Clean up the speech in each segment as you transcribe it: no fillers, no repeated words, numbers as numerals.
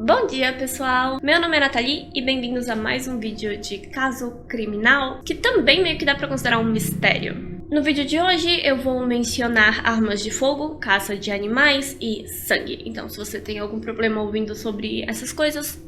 Bom dia, pessoal! Meu nome é Nathalie e bem-vindos a mais um vídeo de caso criminal, que também meio que dá pra considerar um mistério. No vídeo de hoje eu vou mencionar armas de fogo, caça de animais e sangue. Então se você tem algum problema ouvindo sobre essas coisas,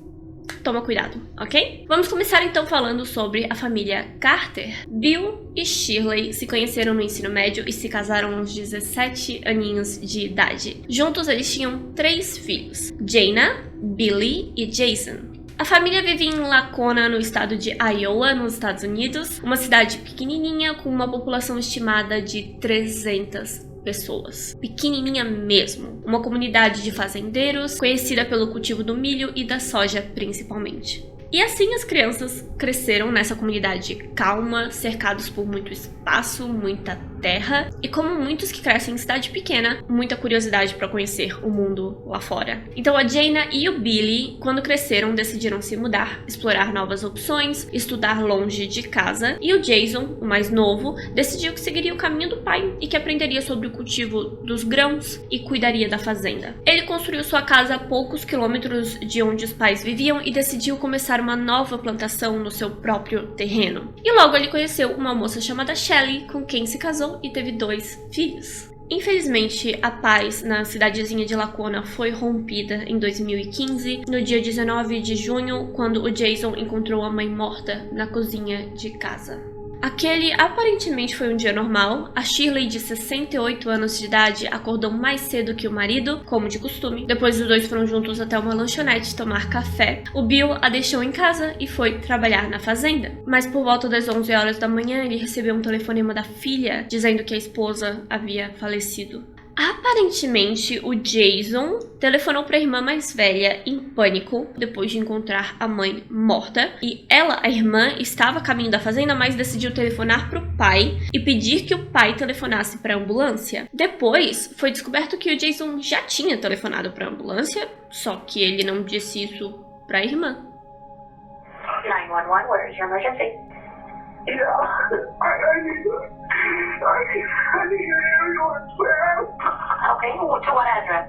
toma cuidado, ok? Vamos começar então falando sobre a família Carter. Bill e Shirley se conheceram no ensino médio e se casaram aos 17 aninhos de idade. Juntos eles tinham 3 filhos, Jana, Billy e Jason. A família vive em Lacona, no estado de Iowa, nos Estados Unidos, uma cidade pequenininha com uma população estimada de 300 pessoas. Pequenininha mesmo. Uma comunidade de fazendeiros, conhecida pelo cultivo do milho e da soja principalmente. E assim as crianças cresceram nessa comunidade calma, cercados por muito espaço, muita terra, e como muitos que crescem em cidade pequena, muita curiosidade para conhecer o mundo lá fora. Então a Jana e o Billy, quando cresceram, decidiram se mudar, explorar novas opções, estudar longe de casa, e o Jason, o mais novo, decidiu que seguiria o caminho do pai e que aprenderia sobre o cultivo dos grãos e cuidaria da fazenda. Ele construiu sua casa a poucos quilômetros de onde os pais viviam e decidiu começar uma nova plantação no seu próprio terreno. E logo ele conheceu uma moça chamada Shelley, com quem se casou e teve 2 filhos. Infelizmente, a paz na cidadezinha de Lacona foi rompida em 2015, no dia 19 de junho, quando o Jason encontrou a mãe morta na cozinha de casa. Aquele aparentemente foi um dia normal. A Shirley, de 68 anos de idade, acordou mais cedo que o marido, como de costume. Depois os dois foram juntos até uma lanchonete tomar café. O Bill a deixou em casa e foi trabalhar na fazenda. Mas por volta das 11 horas da manhã, ele recebeu um telefonema da filha, dizendo que a esposa havia falecido. Aparentemente, o Jason telefonou para a irmã mais velha em pânico depois de encontrar a mãe morta. E ela, a irmã, estava a caminho da fazenda, mas decidiu telefonar para o pai e pedir que o pai telefonasse para a ambulância. Depois, foi descoberto que o Jason já tinha telefonado para a ambulância, só que ele não disse isso para a irmã. 911, where is your emergency? Yeah, I need an ambulance, man. Okay, to what address?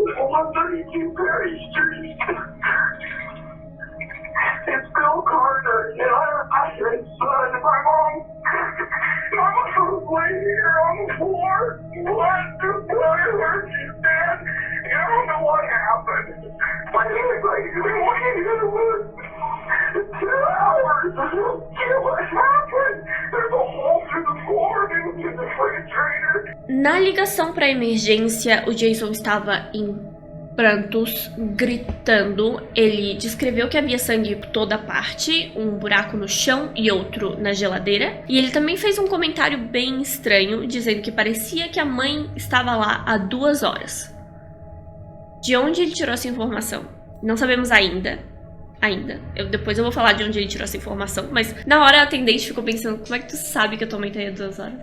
132 Perry Street. It's Bill Carter, and I'm his son. My mom was here on the floor. What hurt you, man? I don't know what happened. What is it like? We went into the woods. 2 hours. What happened? There's a hole through the floor in the refrigerator. Na ligação para emergência, o Jason estava em prantos, gritando. Ele descreveu que havia sangue por toda parte, um buraco no chão e outro na geladeira. E ele também fez um comentário bem estranho, dizendo que parecia que a mãe estava lá há 2 horas. De onde ele tirou essa informação? Não sabemos ainda. Depois eu vou falar de onde ele tirou essa informação, mas na hora a atendente ficou pensando, como é que tu sabe que a tua mãe tá aí há 2 horas?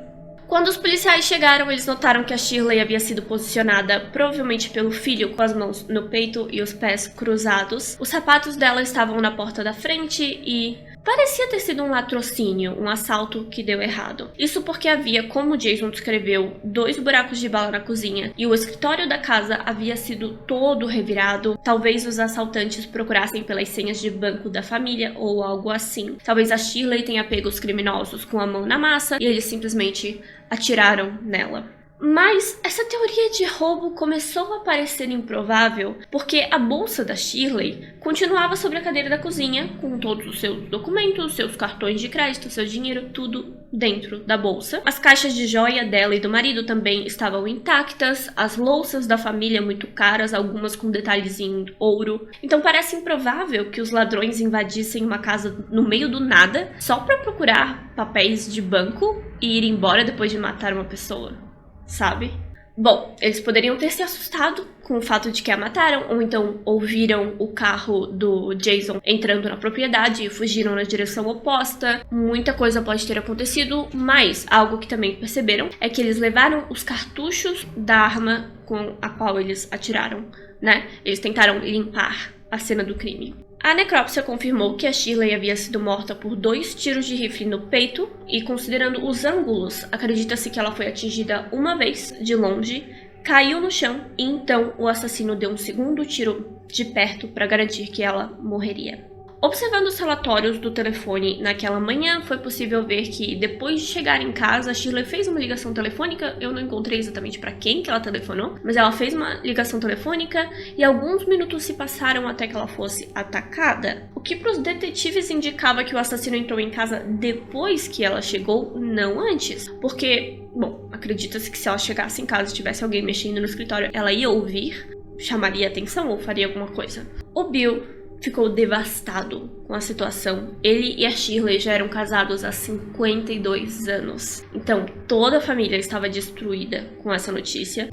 Quando os policiais chegaram, eles notaram que a Shirley havia sido posicionada, provavelmente pelo filho, com as mãos no peito e os pés cruzados. Os sapatos dela estavam na porta da frente e parecia ter sido um latrocínio, um assalto que deu errado. Isso porque havia, como Jason descreveu, 2 buracos de bala na cozinha e o escritório da casa havia sido todo revirado. Talvez os assaltantes procurassem pelas senhas de banco da família ou algo assim. Talvez a Shirley tenha pego os criminosos com a mão na massa e eles simplesmente atiraram nela. Mas essa teoria de roubo começou a parecer improvável porque a bolsa da Shirley continuava sobre a cadeira da cozinha, com todos os seus documentos, seus cartões de crédito, seu dinheiro, tudo dentro da bolsa. As caixas de joia dela e do marido também estavam intactas, as louças da família muito caras, algumas com detalhes em ouro. Então parece improvável que os ladrões invadissem uma casa no meio do nada só para procurar papéis de banco e ir embora depois de matar uma pessoa. Sabe? Bom, eles poderiam ter se assustado com o fato de que a mataram, ou então ouviram o carro do Jason entrando na propriedade e fugiram na direção oposta. Muita coisa pode ter acontecido, mas algo que também perceberam é que eles levaram os cartuchos da arma com a qual eles atiraram, né? Eles tentaram limpar a cena do crime. A necrópsia confirmou que a Shirley havia sido morta por 2 tiros de rifle no peito e, considerando os ângulos, acredita-se que ela foi atingida uma vez, de longe, caiu no chão e então o assassino deu um segundo tiro de perto para garantir que ela morreria. Observando os relatórios do telefone naquela manhã, foi possível ver que depois de chegar em casa, Shirley fez uma ligação telefônica. Eu não encontrei exatamente para quem que ela telefonou, mas ela fez uma ligação telefônica e alguns minutos se passaram até que ela fosse atacada. O que para os detetives indicava que o assassino entrou em casa depois que ela chegou, não antes. Porque, bom, acredita-se que se ela chegasse em casa e tivesse alguém mexendo no escritório, ela ia ouvir, chamaria atenção ou faria alguma coisa. O Bill ficou devastado com a situação. Ele e a Shirley já eram casados há 52 anos. Então, toda a família estava destruída com essa notícia.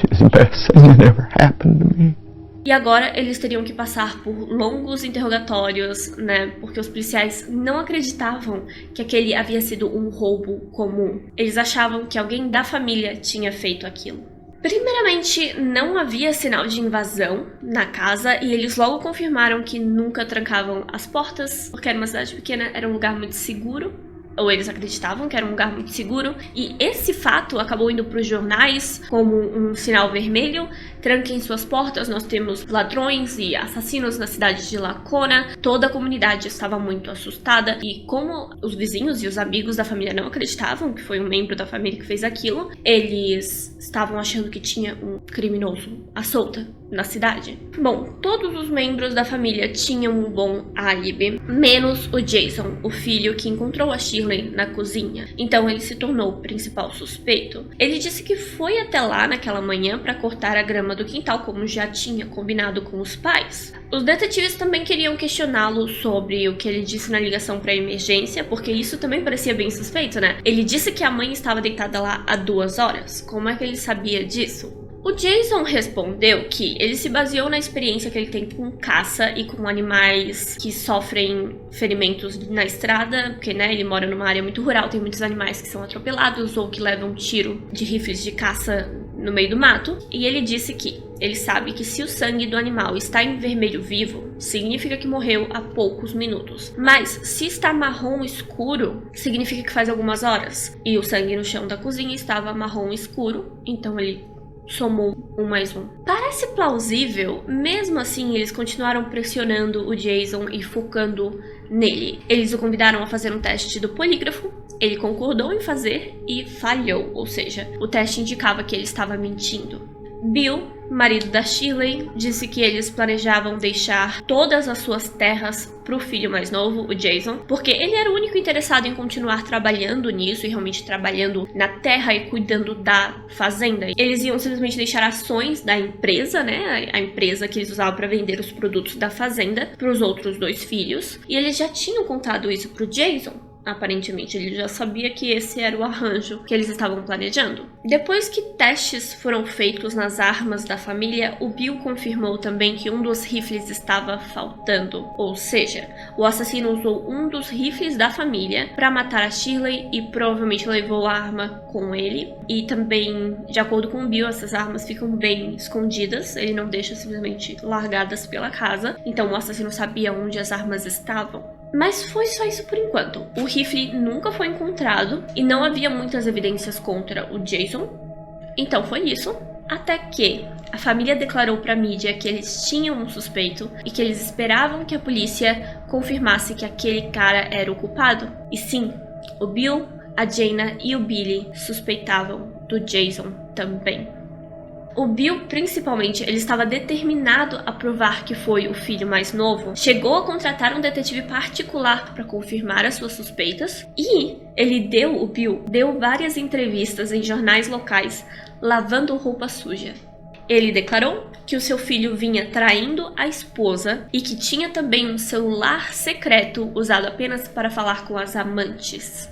It's the best thing that ever happened to me. E agora eles teriam que passar por longos interrogatórios, né? Porque os policiais não acreditavam que aquele havia sido um roubo comum. Eles achavam que alguém da família tinha feito aquilo. Primeiramente, não havia sinal de invasão na casa e eles logo confirmaram que nunca trancavam as portas, porque era uma cidade pequena, era um lugar muito seguro, ou eles acreditavam que era um lugar muito seguro, e esse fato acabou indo para os jornais como um sinal vermelho. Tranquem suas portas, nós temos ladrões e assassinos na cidade de Lacona. Toda a comunidade estava muito assustada e como os vizinhos e os amigos da família não acreditavam que foi um membro da família que fez aquilo, eles estavam achando que tinha um criminoso à solta na cidade. Bom, todos os membros da família tinham um bom álibi, menos o Jason, o filho que encontrou a Shirley na cozinha. Então ele se tornou o principal suspeito. Ele disse que foi até lá naquela manhã para cortar a grama do quintal, como já tinha combinado com os pais. Os detetives também queriam questioná-lo sobre o que ele disse na ligação para emergência, porque isso também parecia bem suspeito, né? Ele disse que a mãe estava deitada lá há 2 horas. Como é que ele sabia disso? O Jason respondeu que ele se baseou na experiência que ele tem com caça e com animais que sofrem ferimentos na estrada, porque, né, ele mora numa área muito rural, tem muitos animais que são atropelados ou que levam tiro de rifles de caça no meio do mato, e ele disse que ele sabe que se o sangue do animal está em vermelho vivo, significa que morreu há poucos minutos. Mas se está marrom escuro, significa que faz algumas horas. E o sangue no chão da cozinha estava marrom escuro, então ele somou 1 mais 1. Parece plausível, mesmo assim eles continuaram pressionando o Jason e focando nele. Eles o convidaram a fazer um teste do polígrafo, ele concordou em fazer e falhou, ou seja, o teste indicava que ele estava mentindo. Bill, marido da Shirley, disse que eles planejavam deixar todas as suas terras para o filho mais novo, o Jason, porque ele era o único interessado em continuar trabalhando nisso e realmente trabalhando na terra e cuidando da fazenda. Eles iam simplesmente deixar ações da empresa, né, a empresa que eles usavam para vender os produtos da fazenda, para os outros 2 filhos, e eles já tinham contado isso para o Jason. Aparentemente, ele já sabia que esse era o arranjo que eles estavam planejando. Depois que testes foram feitos nas armas da família, o Bill confirmou também que um dos rifles estava faltando. Ou seja, o assassino usou um dos rifles da família para matar a Shirley e provavelmente levou a arma com ele. E também, de acordo com o Bill, essas armas ficam bem escondidas. Ele não deixa simplesmente largadas pela casa. Então o assassino sabia onde as armas estavam. Mas foi só isso por enquanto. O rifle nunca foi encontrado e não havia muitas evidências contra o Jason. Então foi isso. Até que a família declarou para a mídia que eles tinham um suspeito e que eles esperavam que a polícia confirmasse que aquele cara era o culpado. E sim, o Bill, a Jayna e o Billy suspeitavam do Jason também. O Bill, principalmente, ele estava determinado a provar que foi o filho mais novo. Chegou a contratar um detetive particular para confirmar as suas suspeitas. E o Bill deu várias entrevistas em jornais locais, lavando roupa suja. Ele declarou que o seu filho vinha traindo a esposa e que tinha também um celular secreto usado apenas para falar com as amantes.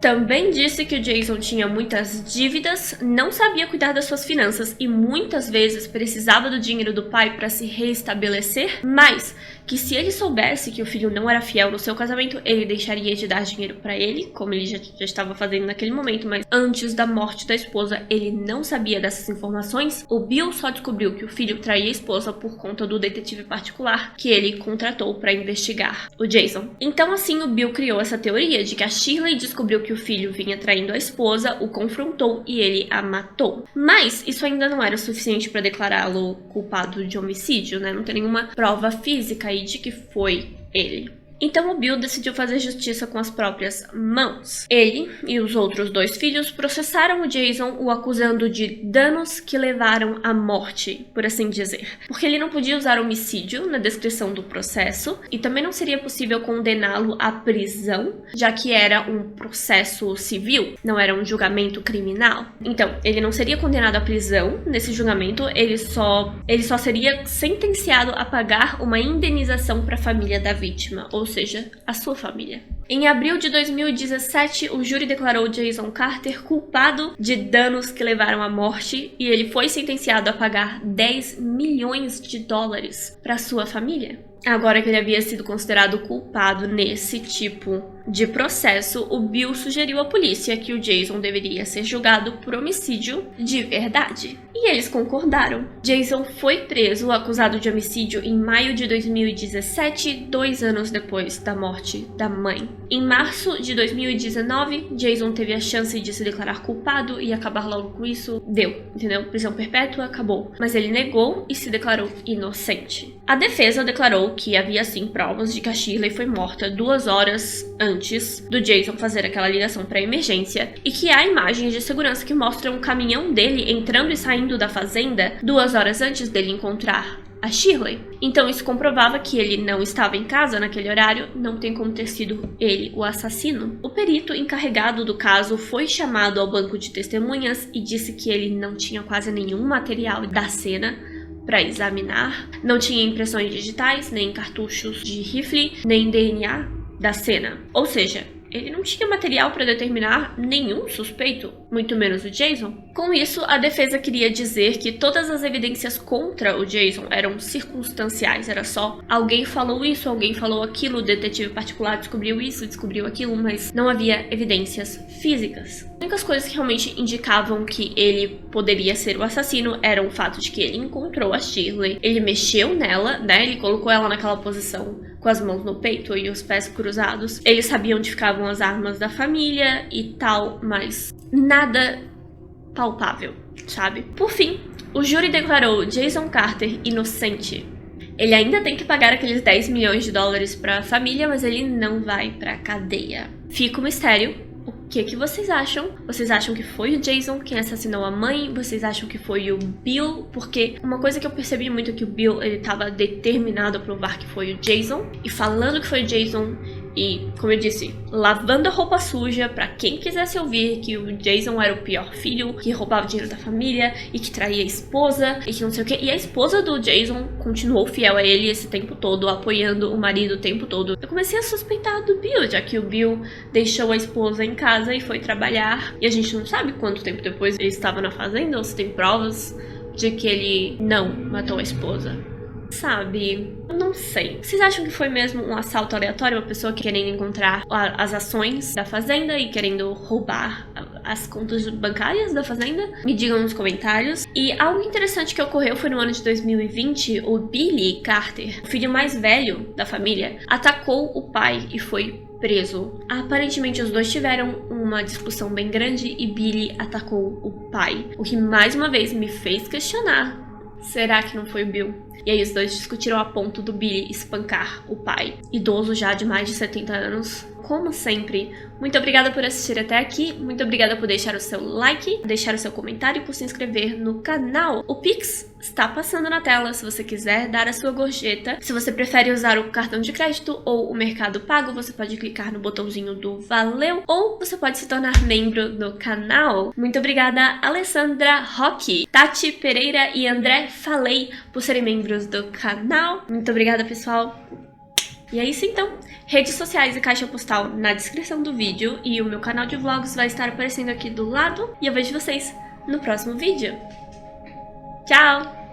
Também disse que o Jason tinha muitas dívidas, não sabia cuidar das suas finanças e muitas vezes precisava do dinheiro do pai para se reestabelecer, mas que se ele soubesse que o filho não era fiel no seu casamento, ele deixaria de dar dinheiro para ele, como ele já estava fazendo naquele momento, mas antes da morte da esposa ele não sabia dessas informações. O Bill só descobriu que o filho traía a esposa por conta do detetive particular que ele contratou para investigar o Jason. Então assim o Bill criou essa teoria de que a Shirley descobriu que o o filho vinha traindo a esposa, o confrontou e ele a matou. Mas isso ainda não era o suficiente para declará-lo culpado de homicídio, né? Não tem nenhuma prova física aí de que foi ele. Então o Bill decidiu fazer justiça com as próprias mãos. Ele e os outros 2 filhos processaram o Jason, o acusando de danos que levaram à morte, por assim dizer. Porque ele não podia usar homicídio na descrição do processo e também não seria possível condená-lo à prisão, já que era um processo civil, não era um julgamento criminal. Então, ele não seria condenado à prisão nesse julgamento, ele só seria sentenciado a pagar uma indenização para a família da vítima, ou seja, a sua família. Em abril de 2017, o júri declarou Jason Carter culpado de danos que levaram à morte e ele foi sentenciado a pagar 10 milhões de dólares para sua família. Agora que ele havia sido considerado culpado nesse tipo de processo, o Bill sugeriu à polícia que o Jason deveria ser julgado por homicídio de verdade. E eles concordaram. Jason foi preso, acusado de homicídio em maio de 2017, 2 anos depois da morte da mãe. Em março de 2019, Jason teve a chance de se declarar culpado e acabar logo com isso. Deu, entendeu? Prisão perpétua, acabou. Mas ele negou e se declarou inocente. A defesa declarou que havia sim provas de que a Shirley foi morta 2 horas antes do Jason fazer aquela ligação para emergência e que há imagens de segurança que mostram o caminhão dele entrando e saindo da fazenda 2 horas antes dele encontrar a Shirley. Então isso comprovava que ele não estava em casa naquele horário, não tem como ter sido ele o assassino. O perito encarregado do caso foi chamado ao banco de testemunhas e disse que ele não tinha quase nenhum material da cena para examinar, não tinha impressões digitais, nem cartuchos de rifle, nem DNA da cena. Ou seja, ele não tinha material para determinar nenhum suspeito, muito menos o Jason. Com isso, a defesa queria dizer que todas as evidências contra o Jason eram circunstanciais, era só alguém falou isso, alguém falou aquilo, o detetive particular descobriu isso, descobriu aquilo, mas não havia evidências físicas. As únicas coisas que realmente indicavam que ele poderia ser o assassino eram o fato de que ele encontrou a Shirley, ele mexeu nela, né, ele colocou ela naquela posição com as mãos no peito e os pés cruzados. Ele sabia onde ficavam as armas da família e tal, mas nada palpável, sabe? Por fim, o júri declarou Jason Carter inocente. Ele ainda tem que pagar aqueles 10 milhões de dólares para a família, mas ele não vai pra cadeia. Fica um mistério. O que vocês acham? Vocês acham que foi o Jason quem assassinou a mãe? Vocês acham que foi o Bill? Porque uma coisa que eu percebi muito é que o Bill, ele tava determinado a provar que foi o Jason. E falando que foi o Jason e, como eu disse, lavando a roupa suja pra quem quisesse ouvir que o Jason era o pior filho, que roubava o dinheiro da família e que traía a esposa e que não sei o que. E a esposa do Jason continuou fiel a ele esse tempo todo, apoiando o marido o tempo todo. Eu comecei a suspeitar do Bill, já que o Bill deixou a esposa em casa e foi trabalhar. E a gente não sabe quanto tempo depois ele estava na fazenda ou se tem provas de que ele não matou a esposa. Sabe, eu não sei. Vocês acham que foi mesmo um assalto aleatório? Uma pessoa querendo encontrar as ações da fazenda e querendo roubar as contas bancárias da fazenda? Me digam nos comentários. E algo interessante que ocorreu foi no ano de 2020, o Billy Carter, o filho mais velho da família, atacou o pai e foi preso. Aparentemente os dois tiveram uma discussão bem grande e Billy atacou o pai, o que mais uma vez me fez questionar. Será que não foi o Bill? E aí os dois discutiram a ponto do Billy espancar o pai, idoso já de mais de 70 anos. Como sempre, muito obrigada por assistir até aqui, muito obrigada por deixar o seu like, deixar o seu comentário e por se inscrever no canal. O Pix está passando na tela se você quiser dar a sua gorjeta. Se você prefere usar o cartão de crédito ou o Mercado Pago, você pode clicar no botãozinho do Valeu ou você pode se tornar membro do canal. Muito obrigada Alessandra Roque, Tati Pereira e André Falei por serem membros do canal. Muito obrigada, pessoal. E é isso então. Redes sociais e caixa postal na descrição do vídeo e o meu canal de vlogs vai estar aparecendo aqui do lado. E eu vejo vocês no próximo vídeo. Tchau!